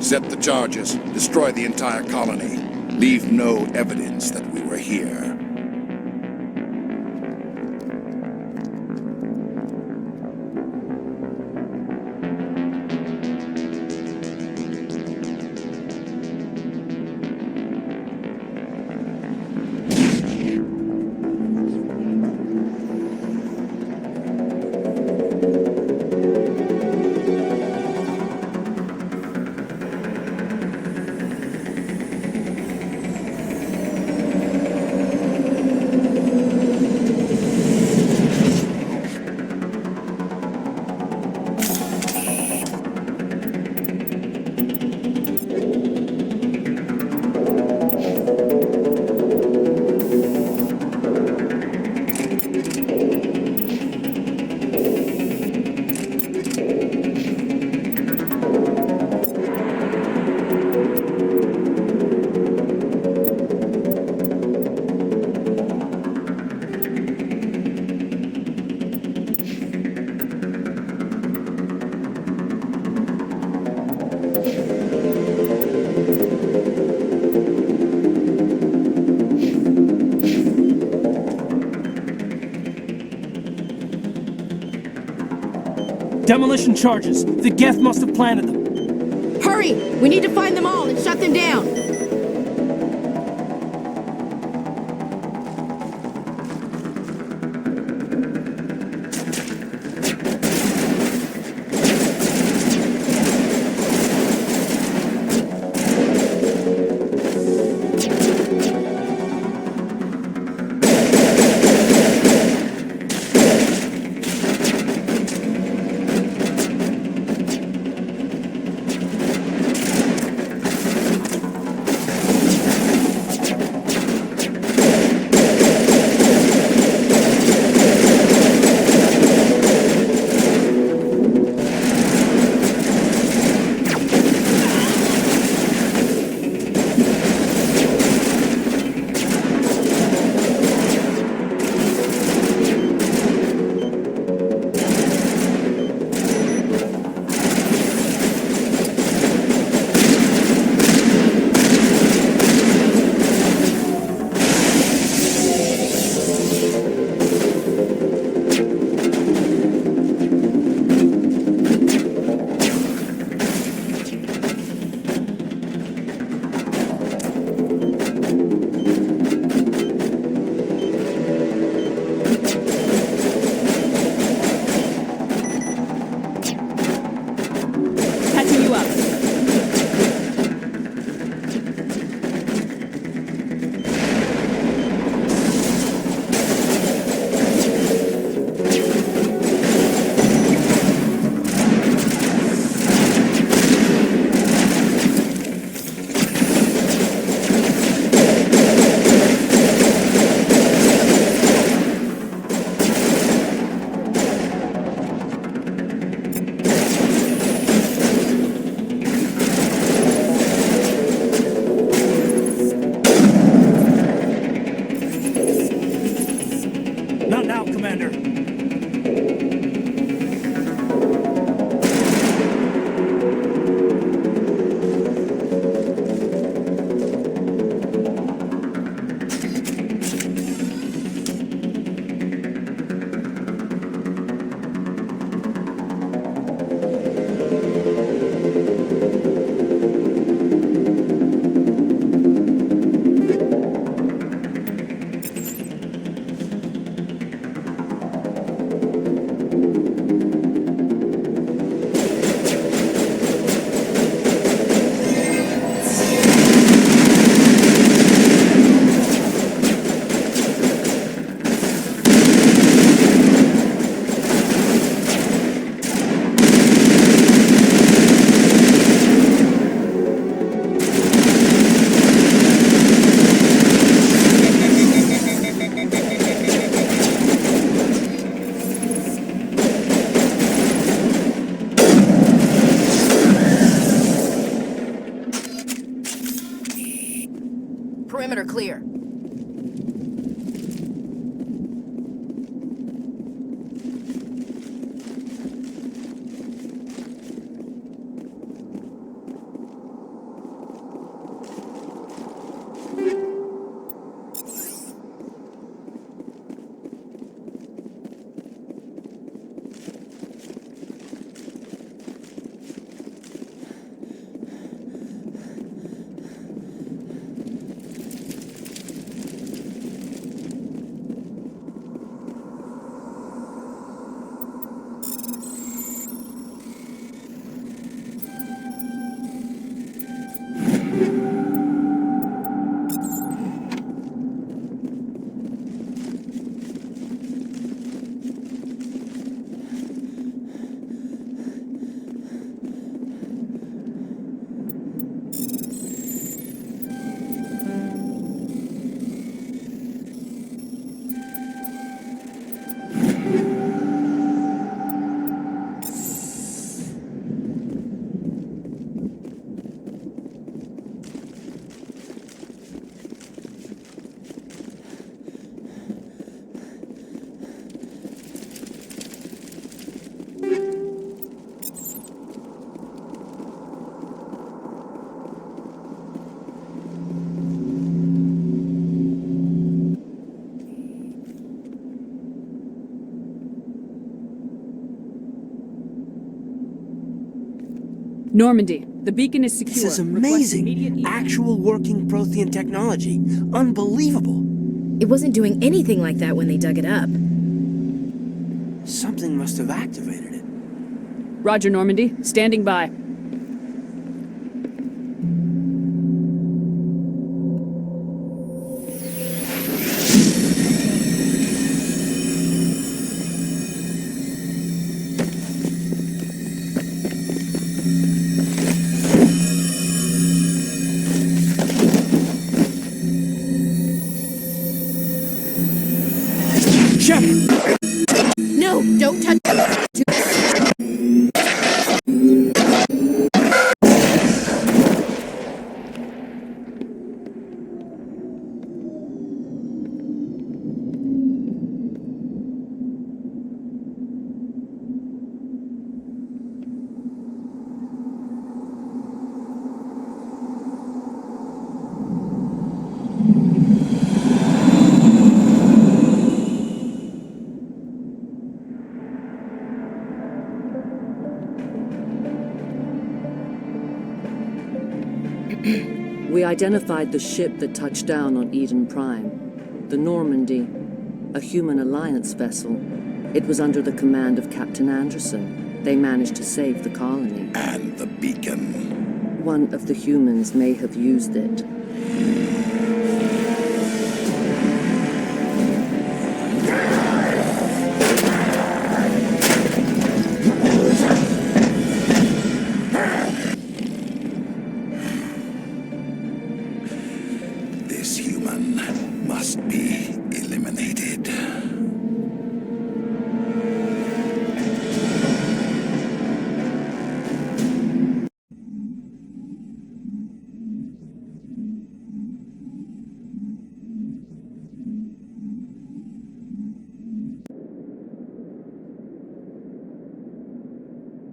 Set the charges. Destroy the entire colony. Leave no evidence that we were here. Demolition charges. The Geth must have planted them. Hurry! We need to find them all and shut them down! Perimeter clear. Normandy, the beacon is secure. This is Request immediate amazing. evac. Actual working Prothean technology. Unbelievable. It wasn't doing anything like that when they dug it up. Something must have activated it. Roger, Normandy. Standing by. Shepard! No, don't touch We identified the ship that touched down on Eden Prime, the Normandy, a human alliance vessel. It was under the command of Captain Anderson. They managed to save the colony. And the beacon. One of the humans may have used it. This human must be eliminated.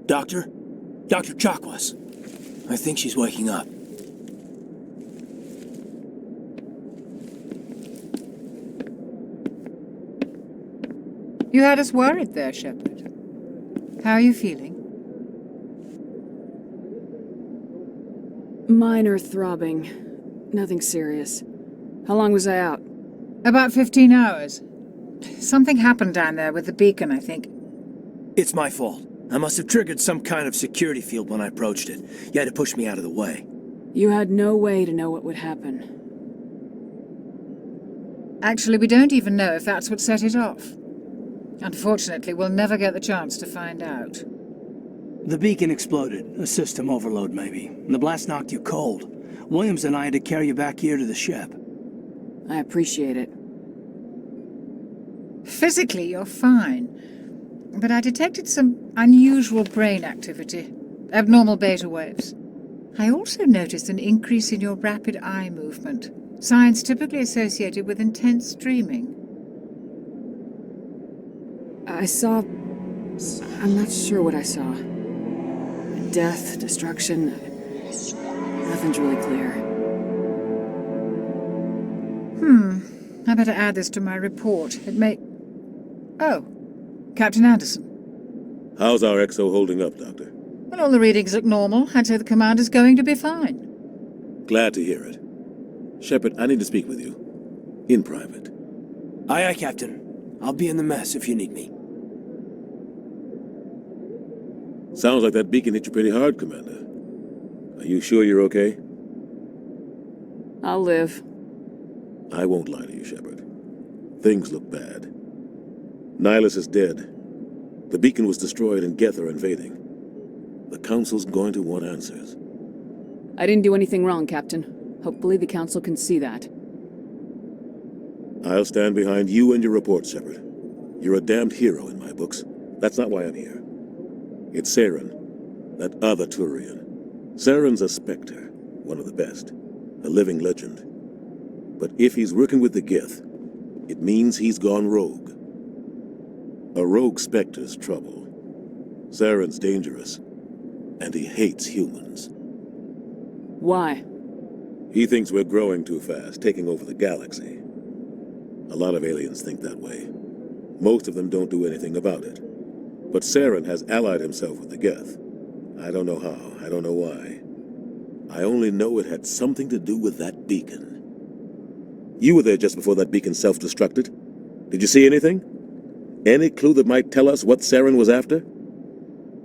Doctor? Dr. Chakwas. I think she's waking up. You had us worried there, Shepard. How are you feeling? Minor throbbing. Nothing serious. How long was I out? About 15 hours. Something happened down there with the beacon, I think. It's my fault. I must have triggered some kind of security field when I approached it. You had to push me out of the way. You had no way to know what would happen. Actually, we don't even know if that's what set it off. Unfortunately, we'll never get the chance to find out. The beacon exploded. A system overload, maybe. The blast knocked you cold. Williams and I had to carry you back here to the ship. I appreciate it. Physically, you're fine. But I detected some unusual brain activity. Abnormal beta waves. I also noticed an increase in your rapid eye movement. Signs typically associated with intense dreaming. I saw... I'm not sure what I saw. Death, destruction... Nothing's really clear. I better add this to my report. It may... Oh, Captain Anderson. How's our XO holding up, Doctor? Well, all the readings look normal. I'd say the commander's going to be fine. Glad to hear it. Shepard, I need to speak with you. In private. Aye, aye, Captain. I'll be in the mess if you need me. Sounds like that beacon hit you pretty hard, Commander. Are you sure you're okay? I'll live. I won't lie to you, Shepard. Things look bad. Nihilus is dead. The beacon was destroyed and Geth are invading. The Council's going to want answers. I didn't do anything wrong, Captain. Hopefully the Council can see that. I'll stand behind you and your report, Shepard. You're a damned hero in my books. That's not why I'm here. It's Saren, that other Turian. Saren's a Spectre, one of the best, a living legend. But if he's working with the Geth, it means he's gone rogue. A rogue Spectre's trouble. Saren's dangerous, and he hates humans. Why? He thinks we're growing too fast, taking over the galaxy. A lot of aliens think that way. Most of them don't do anything about it. But Saren has allied himself with the Geth, I don't know how. I don't know why. I only know it had something to do with that beacon. You were there just before that beacon self-destructed. Did you see anything? Any clue that might tell us what Saren was after?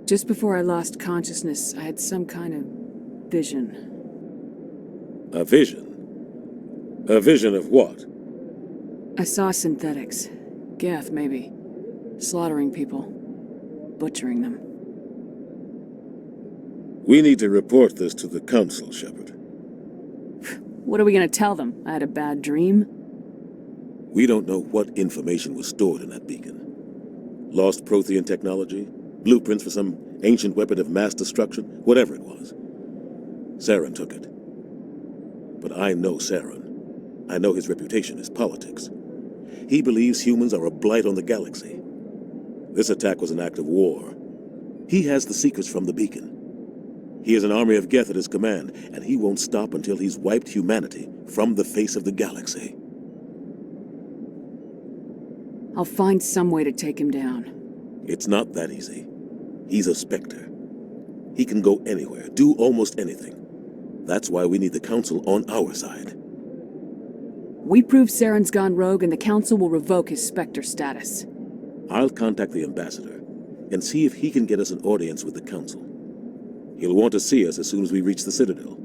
Just before I lost consciousness, I had some kind of vision. A vision? A vision of what? I saw synthetics. Geth, maybe. Slaughtering people. Butchering them. We need to report this to the Council, Shepard. What are we gonna tell them? I had a bad dream? We don't know what information was stored in that beacon. Lost Prothean technology? Blueprints for some ancient weapon of mass destruction? Whatever it was. Saren took it. But I know Saren. I know his reputation is politics. He believes humans are a blight on the galaxy. This attack was an act of war. He has the secrets from the beacon. He has an army of Geth at his command, and he won't stop until he's wiped humanity from the face of the galaxy. I'll find some way to take him down. It's not that easy. He's a Spectre. He can go anywhere, do almost anything. That's why we need the Council on our side. We prove Saren's gone rogue and the Council will revoke his Spectre status. I'll contact the Ambassador and see if he can get us an audience with the Council. He'll want to see us as soon as we reach the Citadel.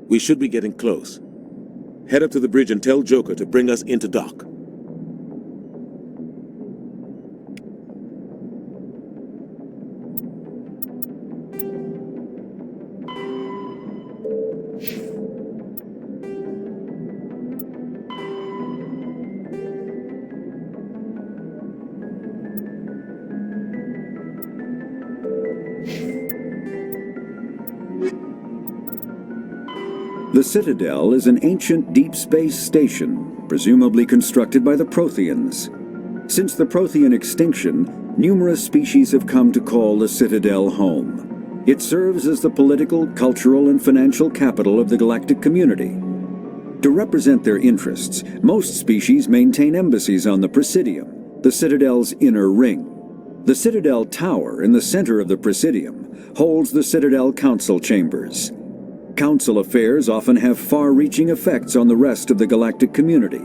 We should be getting close. Head up to the bridge and tell Joker to bring us into dock. The Citadel is an ancient deep space station, presumably constructed by the Protheans. Since the Prothean extinction, numerous species have come to call the Citadel home. It serves as the political, cultural, and financial capital of the galactic community. To represent their interests, most species maintain embassies on the Presidium, the Citadel's inner ring. The Citadel Tower in the center of the Presidium holds the Citadel Council Chambers. Council affairs often have far-reaching effects on the rest of the galactic community.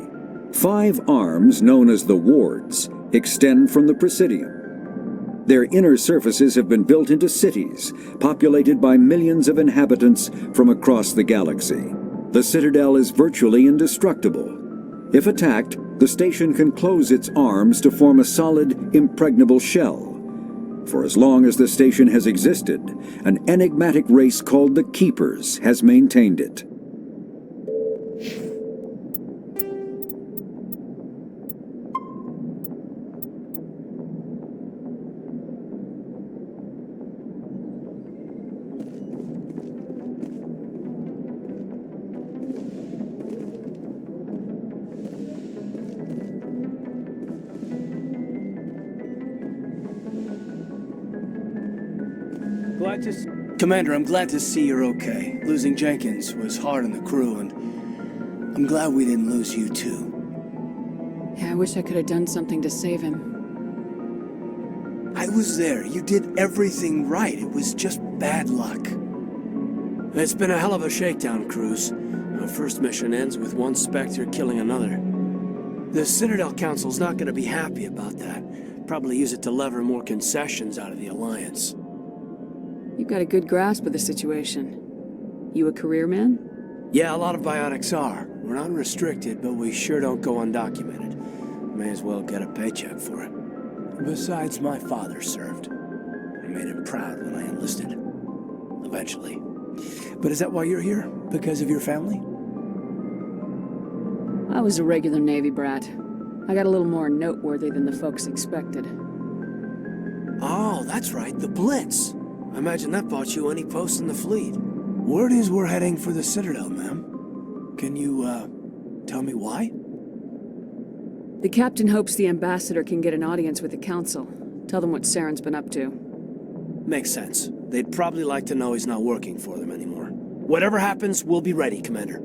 5 arms, known as the Wards, extend from the Presidium. Their inner surfaces have been built into cities, populated by millions of inhabitants from across the galaxy. The Citadel is virtually indestructible. If attacked, the station can close its arms to form a solid, impregnable shell. For as long as the station has existed, an enigmatic race called the Keepers has maintained it. Commander, I'm glad to see you're okay. Losing Jenkins was hard on the crew, and I'm glad we didn't lose you too. Yeah, I wish I could have done something to save him. I was there. You did everything right. It was just bad luck. It's been a hell of a shakedown, Cruz. Our first mission ends with one Spectre killing another. The Citadel Council's not going to be happy about that. Probably use it to lever more concessions out of the Alliance. You've got a good grasp of the situation. You a career man? Yeah, a lot of biotics are. We're not restricted, but we sure don't go undocumented. May as well get a paycheck for it. Besides, my father served. I made him proud when I enlisted. Eventually. But is that why you're here? Because of your family? I was a regular Navy brat. I got a little more noteworthy than the folks expected. Oh, that's right, the Blitz. I imagine that bought you any post in the fleet. Word is we're heading for the Citadel, ma'am. Can you, tell me why? The captain hopes the ambassador can get an audience with the council. Tell them what Saren's been up to. Makes sense. They'd probably like to know he's not working for them anymore. Whatever happens, we'll be ready, Commander.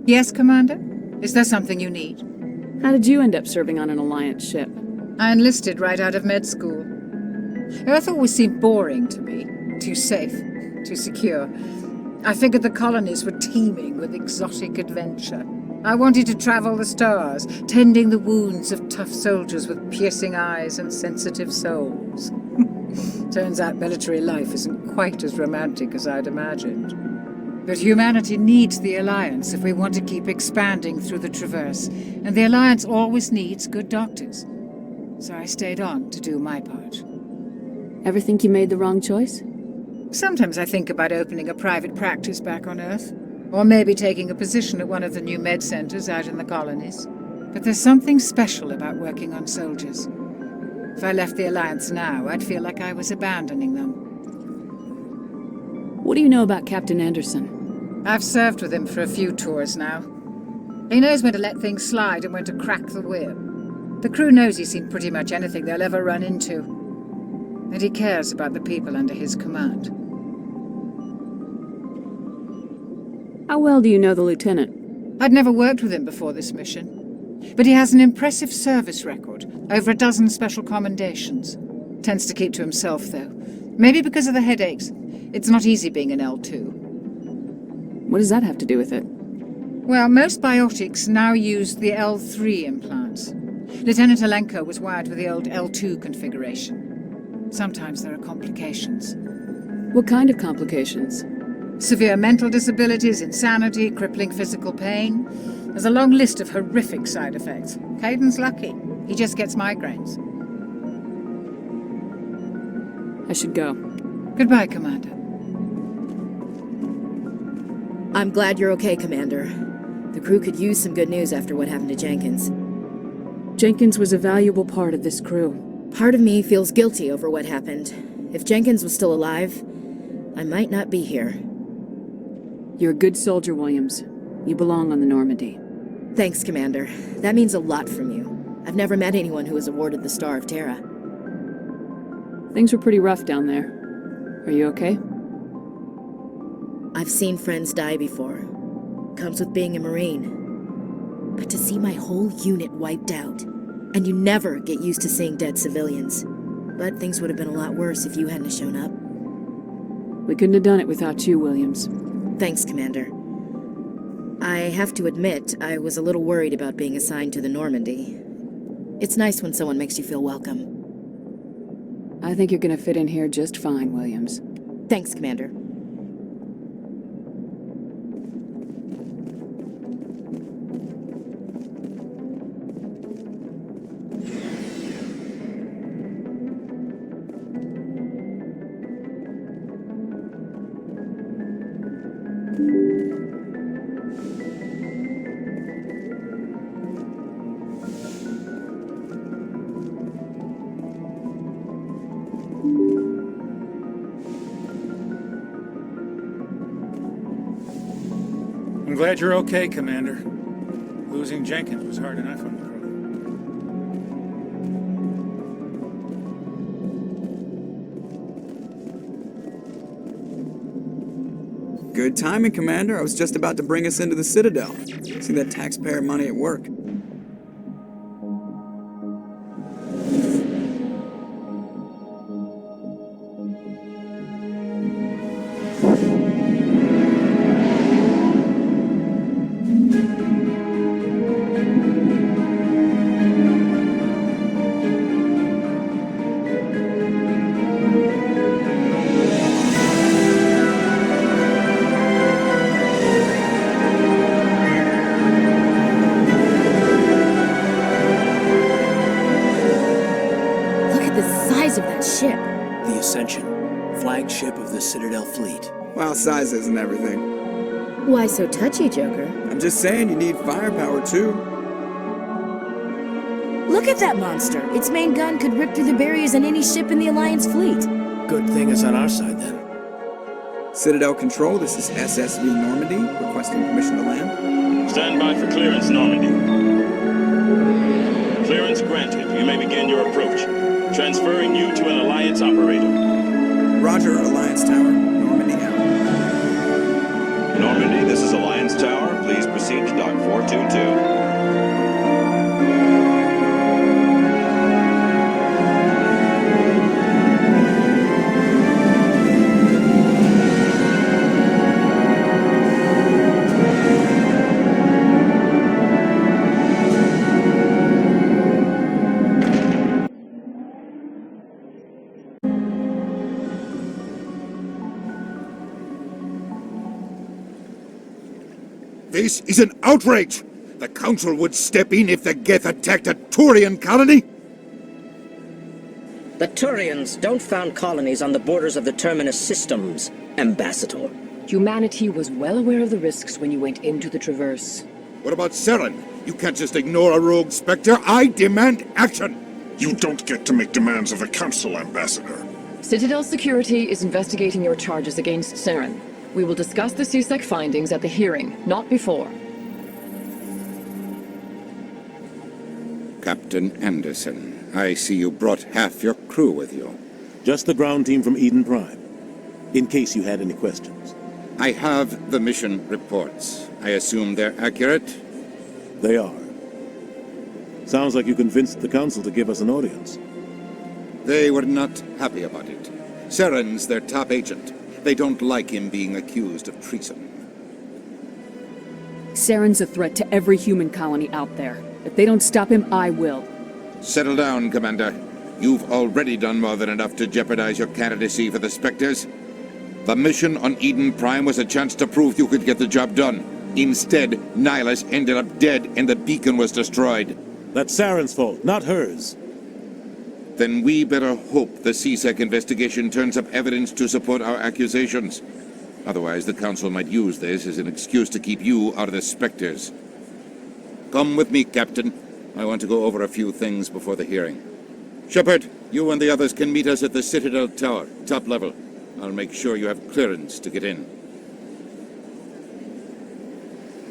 Yes, Commander? Is there something you need? How did you end up serving on an Alliance ship? I enlisted right out of med school. Earth always seemed boring to me. Too safe, too secure. I figured the colonies were teeming with exotic adventure. I wanted to travel the stars, tending the wounds of tough soldiers with piercing eyes and sensitive souls. Turns out military life isn't quite as romantic as I'd imagined. But humanity needs the Alliance if we want to keep expanding through the Traverse, and the Alliance always needs good doctors. So I stayed on to do my part. Ever think you made the wrong choice? Sometimes I think about opening a private practice back on Earth, or maybe taking a position at one of the new med centers out in the colonies. But there's something special about working on soldiers. If I left the Alliance now, I'd feel like I was abandoning them. What do you know about Captain Anderson? I've served with him for a few tours now. He knows when to let things slide and when to crack the whip. The crew knows he's seen pretty much anything they'll ever run into. And he cares about the people under his command. How well do you know the lieutenant? I'd never worked with him before this mission. But he has an impressive service record, over a dozen special commendations. Tends to keep to himself, though. Maybe because of the headaches. It's not easy being an L2. What does that have to do with it? Well, most biotics now use the L3 implants. Lieutenant Alenko was wired with the old L2 configuration. Sometimes there are complications. What kind of complications? Severe mental disabilities, insanity, crippling physical pain. There's a long list of horrific side effects. Caden's lucky. He just gets migraines. I should go. Goodbye, Commander. I'm glad you're okay, Commander. The crew could use some good news after what happened to Jenkins. Jenkins was a valuable part of this crew. Part of me feels guilty over what happened. If Jenkins was still alive, I might not be here. You're a good soldier, Williams. You belong on the Normandy. Thanks, Commander. That means a lot from you. I've never met anyone who was awarded the Star of Terra. Things were pretty rough down there. Are you okay? I've seen friends die before. Comes with being a Marine. But to see my whole unit wiped out, and you never get used to seeing dead civilians. But things would have been a lot worse if you hadn't shown up. We couldn't have done it without you, Williams. Thanks, Commander. I have to admit, I was a little worried about being assigned to the Normandy. It's nice when someone makes you feel welcome. I think you're gonna fit in here just fine, Williams. Thanks, Commander. I'm glad you're okay, Commander. Losing Jenkins was hard enough on the crew. Good timing, Commander. I was just about to bring us into the Citadel. See that taxpayer money at work. Flagship of the Citadel fleet. Well, size isn't everything. Why so touchy, Joker? I'm just saying you need firepower, too. Look at that monster! Its main gun could rip through the barriers in any ship in the Alliance fleet. Good thing it's on our side, then. Citadel Control, this is SSV Normandy, requesting permission to land. Stand by for clearance, Normandy. Clearance granted. You may begin your approach. Transferring you to an Alliance operator. Roger, Alliance Tower. Normandy out. Normandy, this is Alliance Tower. Please proceed to Dock 422. This is an outrage! The Council would step in if the Geth attacked a Turian colony? The Turians don't found colonies on the borders of the Terminus systems, Ambassador. Humanity was well aware of the risks when you went into the Traverse. What about Saren? You can't just ignore a rogue Spectre. I demand action! You don't get to make demands of the Council, Ambassador. Citadel Security is investigating your charges against Saren. We will discuss the CSEC findings at the hearing, not before. Captain Anderson, I see you brought half your crew with you. Just the ground team from Eden Prime, in case you had any questions. I have the mission reports. I assume they're accurate? They are. Sounds like you convinced the Council to give us an audience. They were not happy about it. Saren's their top agent. They don't like him being accused of treason. Saren's a threat to every human colony out there. If they don't stop him, I will. Settle down, Commander. You've already done more than enough to jeopardize your candidacy for the Spectres. The mission on Eden Prime was a chance to prove you could get the job done. Instead, Nihilus ended up dead and the beacon was destroyed. That's Saren's fault, not hers. Then we better hope the CSEC investigation turns up evidence to support our accusations. Otherwise, the Council might use this as an excuse to keep you out of the Spectres. Come with me, Captain. I want to go over a few things before the hearing. Shepard, you and the others can meet us at the Citadel Tower, top level. I'll make sure you have clearance to get in.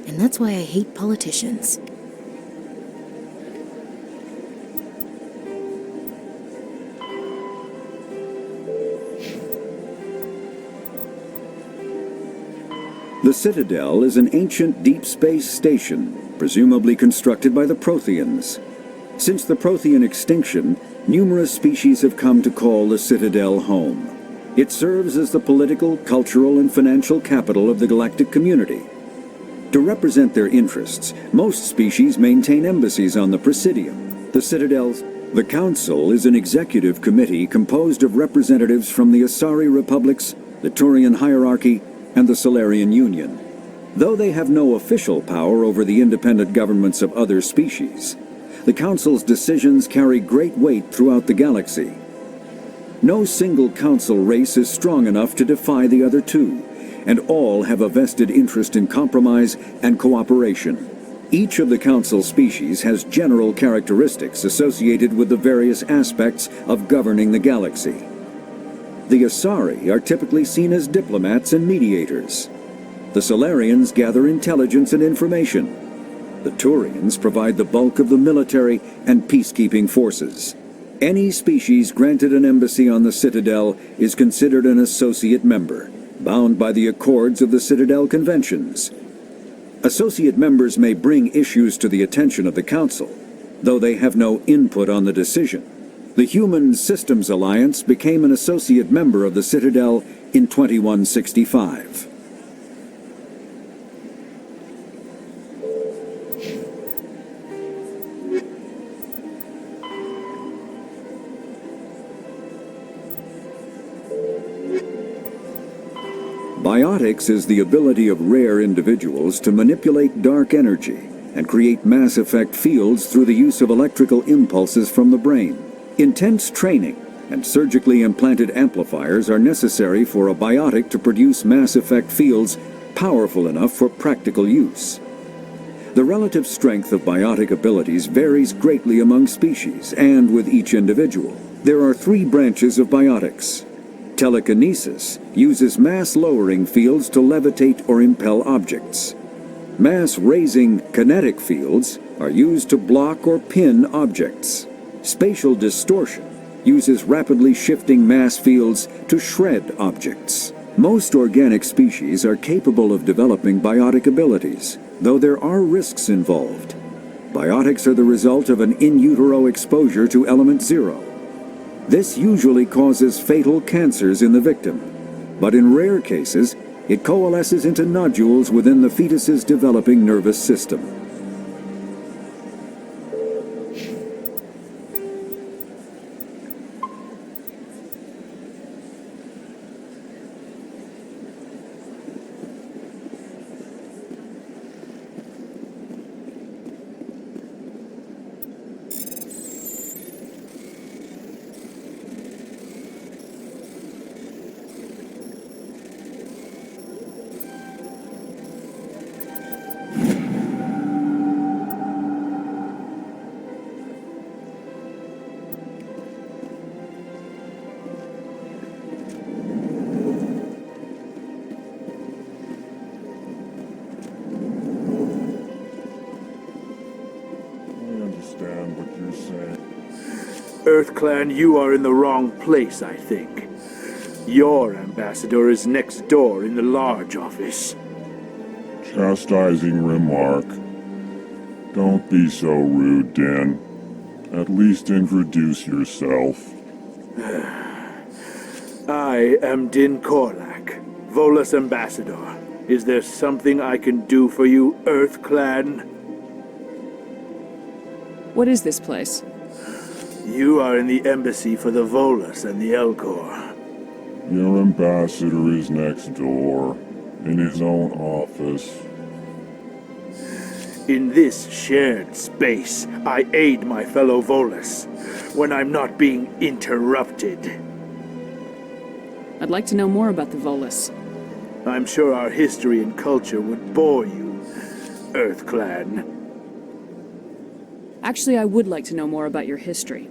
And that's why I hate politicians. The Citadel is an ancient deep space station, presumably constructed by the Protheans. Since the Prothean extinction, numerous species have come to call the Citadel home. It serves as the political, cultural, and financial capital of the galactic community. To represent their interests, most species maintain embassies on the Presidium, the Citadel's. The Council is an executive committee composed of representatives from the Asari Republics, the Turian Hierarchy, and the Solarian Union. Though they have no official power over the independent governments of other species, the Council's decisions carry great weight throughout the galaxy. No single Council race is strong enough to defy the other two, and all have a vested interest in compromise and cooperation. Each of the Council species has general characteristics associated with the various aspects of governing the galaxy. The Asari are typically seen as diplomats and mediators. The Solarians gather intelligence and information. The Turians provide the bulk of the military and peacekeeping forces. Any species granted an embassy on the Citadel is considered an associate member, bound by the accords of the Citadel Conventions. Associate members may bring issues to the attention of the Council, though they have no input on the decision. The Human Systems Alliance became an associate member of the Citadel in 2165. Biotics is the ability of rare individuals to manipulate dark energy and create mass effect fields through the use of electrical impulses from the brain. Intense training and surgically implanted amplifiers are necessary for a biotic to produce mass effect fields powerful enough for practical use. The relative strength of biotic abilities varies greatly among species and with each individual. There are three branches of biotics. Telekinesis uses mass-lowering fields to levitate or impel objects. Mass-raising kinetic fields are used to block or pin objects. Spatial distortion uses rapidly shifting mass fields to shred objects. Most organic species are capable of developing biotic abilities, though there are risks involved. Biotics are the result of an in utero exposure to element 0. This usually causes fatal cancers in the victim, but in rare cases, it coalesces into nodules within the fetus's developing nervous system. EarthClan, you are in the wrong place, I think. Your ambassador is next door in the large office. Chastising remark. Don't be so rude, Din. At least introduce yourself. I am Din Korlak, Volus ambassador. Is there something I can do for you, EarthClan? What is this place? You are in the embassy for the Volus and the Elcor. Your ambassador is next door, in his own office. In this shared space, I aid my fellow Volus when I'm not being interrupted. I'd like to know more about the Volus. I'm sure our history and culture would bore you, EarthClan. Actually, I would like to know more about your history.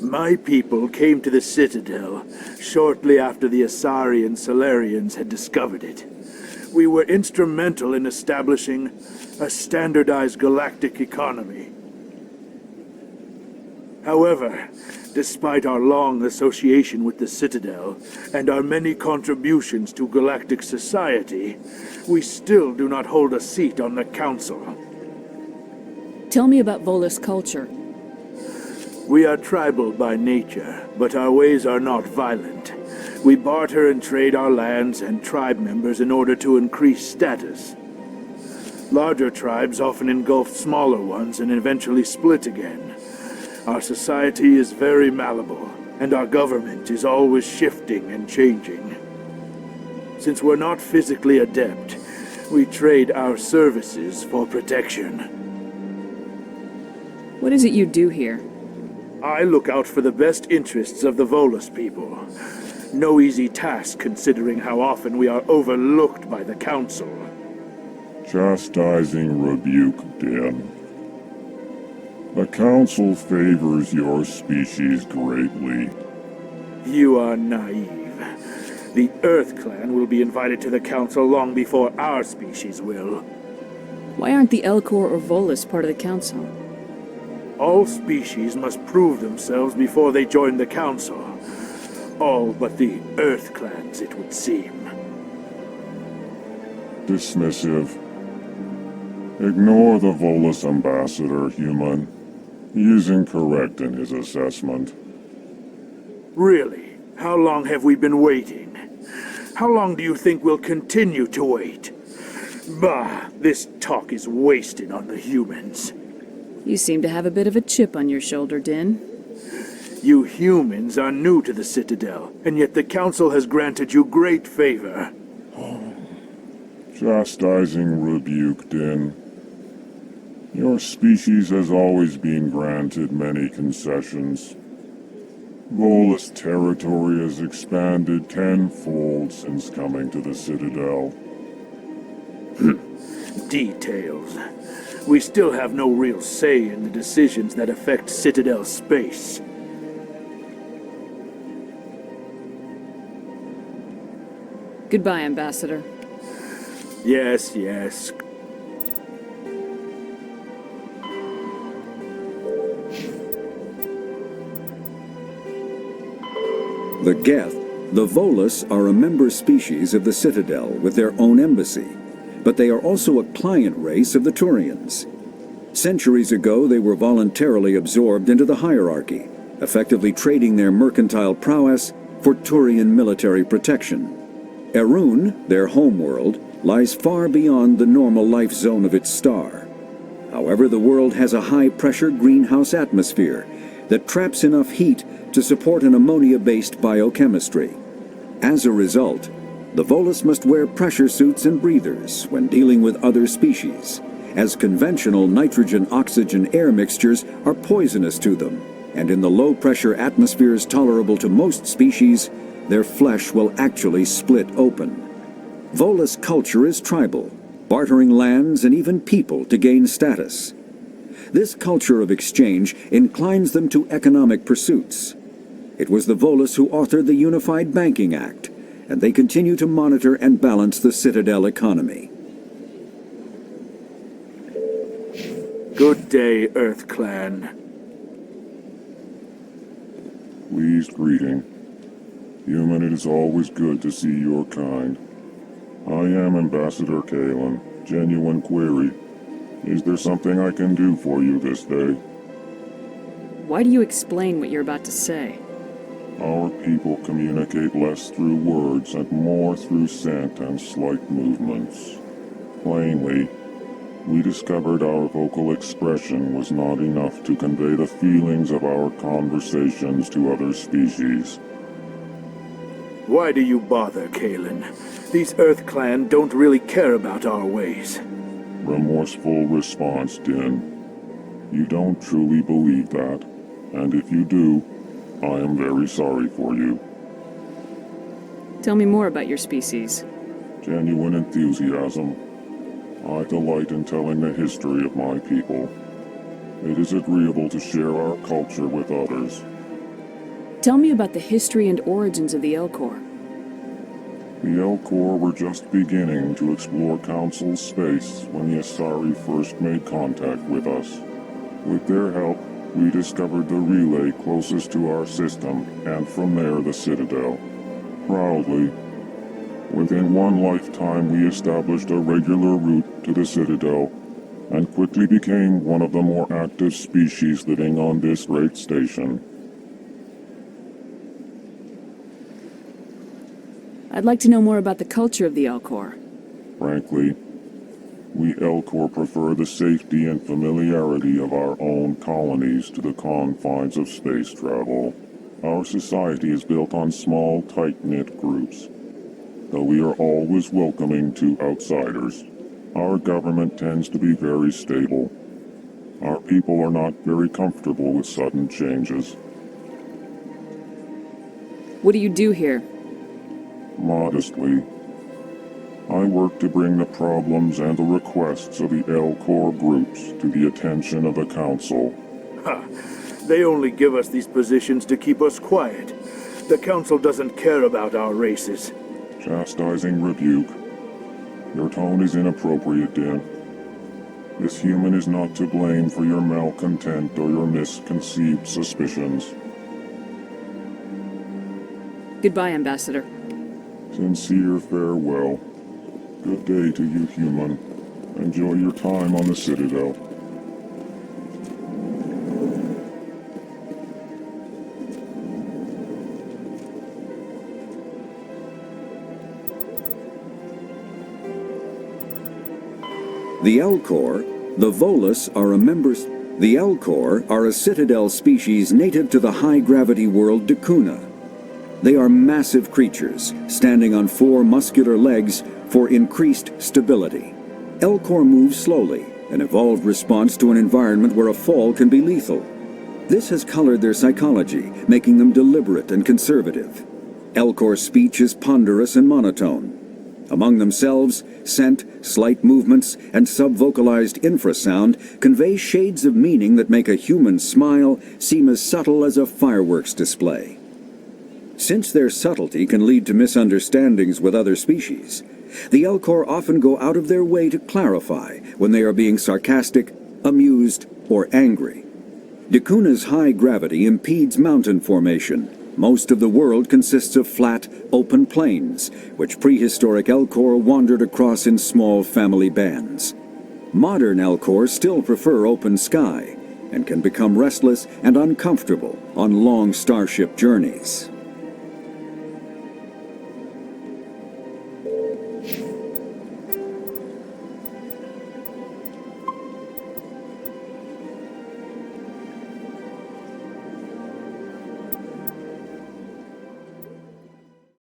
My people came to the Citadel shortly after the Asari and Solarians had discovered it. We were instrumental in establishing a standardized galactic economy. However, despite our long association with the Citadel and our many contributions to galactic society, we still do not hold a seat on the Council. Tell me about Volus culture. We are tribal by nature, but our ways are not violent. We barter and trade our lands and tribe members in order to increase status. Larger tribes often engulf smaller ones and eventually split again. Our society is very malleable, and our government is always shifting and changing. Since we're not physically adept, we trade our services for protection. What is it you do here? I look out for the best interests of the Volus people. No easy task considering how often we are overlooked by the Council. Chastising rebuke, Din. The Council favors your species greatly. You are naive. The EarthClan will be invited to the Council long before our species will. Why aren't the Elcor or Volus part of the Council? All species must prove themselves before they join the Council. All but the EarthClans, it would seem. Dismissive. Ignore the Volus ambassador, human. He is incorrect in his assessment. Really? How long have we been waiting? How long do you think we'll continue to wait? Bah, this talk is wasted on the humans. You seem to have a bit of a chip on your shoulder, Din. You humans are new to the Citadel, and yet the Council has granted you great favor. Chastising rebuke, Din. Your species has always been granted many concessions. Volus territory has expanded tenfold since coming to the Citadel. Details. We still have no real say in the decisions that affect Citadel space. Goodbye, Ambassador. Yes, yes. The Geth, the Volus, are a member species of the Citadel with their own embassy, but they are also a client race of the Turians. Centuries ago, they were voluntarily absorbed into the hierarchy, effectively trading their mercantile prowess for Turian military protection. Erun, their homeworld, lies far beyond the normal life zone of its star. However, the world has a high-pressure greenhouse atmosphere that traps enough heat to support an ammonia-based biochemistry. As a result, the Volus must wear pressure suits and breathers when dealing with other species, as conventional nitrogen-oxygen air mixtures are poisonous to them, and in the low-pressure atmospheres tolerable to most species, their flesh will actually split open. Volus culture is tribal, bartering lands and even people to gain status. This culture of exchange inclines them to economic pursuits. It was the Volus who authored the Unified Banking Act, and they continue to monitor and balance the Citadel economy. Good day, EarthClan. Pleased greeting. Human, it is always good to see your kind. I am Ambassador Kalen. Genuine query. Is there something I can do for you this day? Why do you explain what you're about to say? Our people communicate less through words and more through scent and slight movements. Plainly, we discovered our vocal expression was not enough to convey the feelings of our conversations to other species. Why do you bother, Kalen? These Earth Clan don't really care about our ways. Remorseful response, Din. You don't truly believe that, and if you do, I am very sorry for you. Tell me more about your species. Genuine enthusiasm. I delight in telling the history of my people. It is agreeable to share our culture with others. Tell me about the history and origins of the Elcor. The Elcor were just beginning to explore Council space when the Asari first made contact with us. With their help, we discovered the relay closest to our system, and from there the Citadel. Proudly, within one lifetime we established a regular route to the Citadel, and quickly became one of the more active species living on this great station. I'd like to know more about the culture of the Elcor. Frankly, we Elcor prefer the safety and familiarity of our own colonies to the confines of space travel. Our society is built on small, tight-knit groups, though we are always welcoming to outsiders. Our government tends to be very stable. Our people are not very comfortable with sudden changes. What do you do here? Modestly, I work to bring the problems and the requests of the Elcor groups to the attention of the Council. Ha! They only give us these positions to keep us quiet. The Council doesn't care about our races. Chastising rebuke. Your tone is inappropriate, Din. This human is not to blame for your malcontent or your misconceived suspicions. Goodbye, Ambassador. Sincere farewell. Good day to you, human. Enjoy your time on the Citadel. The Elcor, the Volus, are The Elcor are a Citadel species native to the high-gravity world Dakuna. They are massive creatures, standing on 4 muscular legs for increased stability. Elcor move slowly, an evolved response to an environment where a fall can be lethal. This has colored their psychology, making them deliberate and conservative. Elcor's speech is ponderous and monotone. Among themselves, scent, slight movements, and subvocalized infrasound convey shades of meaning that make a human smile seem as subtle as a fireworks display. Since their subtlety can lead to misunderstandings with other species, the Elcor often go out of their way to clarify when they are being sarcastic, amused, or angry. Dakuna's high gravity impedes mountain formation. Most of the world consists of flat, open plains, which prehistoric Elcor wandered across in small family bands. Modern Elcor still prefer open sky, and can become restless and uncomfortable on long starship journeys.